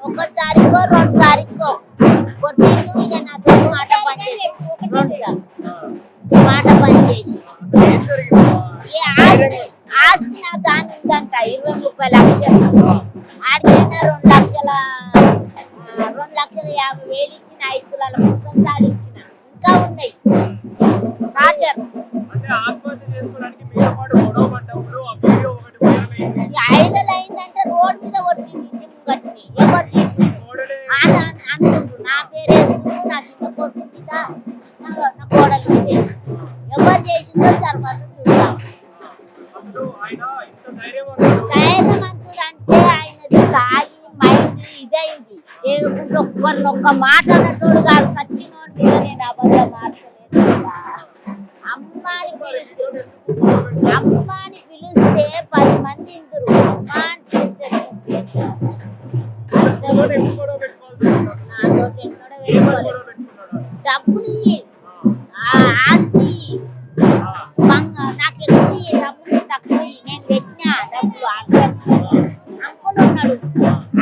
ఒకటి తారీఖు 2 తారీఖు కొట్టిండు. ఇక నాతో మాట పని చేసి 2గా మాట పని చేసి ఈ ఆస్తి నా దాని ఉందంట 20-30 లక్షలు. ఆడికైనా 2,50,000 ఇచ్చిన 5 తులాల పుస్తకం తాడిచ్చిన. ఇంకా ఉన్నాయి సాచర్. ఐరల్ అయిందంటే రోడ్ మీద కొట్టింది ఇంటి ముంగట్ని. ఎవరు చేసిండు అంటుండ్రు. నా పేరు వేస్తుండ్రు, నా చిన్న కొట్టు మీద నా కోడలు మీద వేస్తుండ్రు. ఎవరు చేసిందో తర్వాత చూద్దాం. ధైర్యవంతుడు అంటే ఆయనది తాగి మైండ్ ఇదైంది. ఒక్క మాట అన్నటోడు గారు సచ్చినోని మీద నేను అబద్ధం ఆడతలేను. అమ్మాని పిలిస్తే 10 మంది ఇందురు. అమ్మా అని పిలిస్తే నాతోటి ఎన్నడో పెట్టుకోలేదు. డబ్బులు ఆస్తి నాకు ఎక్కువ డబ్బులు తక్కువ. నేను పెట్టినా డబ్బులు అంకులు ఉన్నాడు.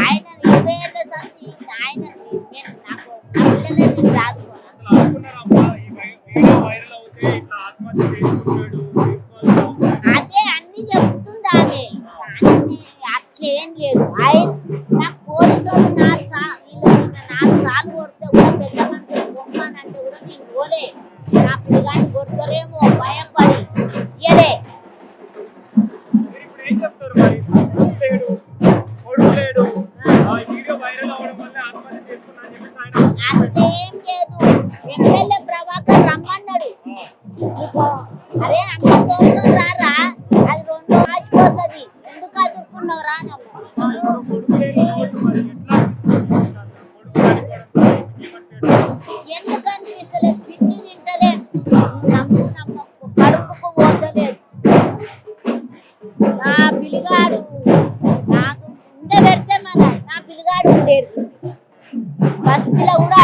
ఆయన 20 ఏళ్ళ సంతి ఆయన నాకు పిల్లలే రాదు. అదే అన్ని చెప్తుంది ఆమె. అట్లేం లేదు. నాకు పోలీసు వాళ్ళు 4 సార్లు కొడితే కూడా పెద్ద మనిషి బొమ్మనంటే కూడా నేను పోలే. నా పిల్లగాని కొడతలేమో భయం పడి ఇయలే. అట్లేం లేదు. ఎమ్మెల్యే ప్రభాకర్ రమ్మన్నాడు. అరే అమ్మ తోడుకొని రారా, అది 2 ఆగిపోతుంది, ఎందుకు అదుర్కున్నావురా అని ఎందుకు అనిపిస్తలేదు. తిండి తింటలేదు, కడుపుకు పోతలేదు. నా పిల్లగాడు నాకు ఉండే పెడితే మన నా పిల్లగాడు ఉండేది. బస్తీలో కూడా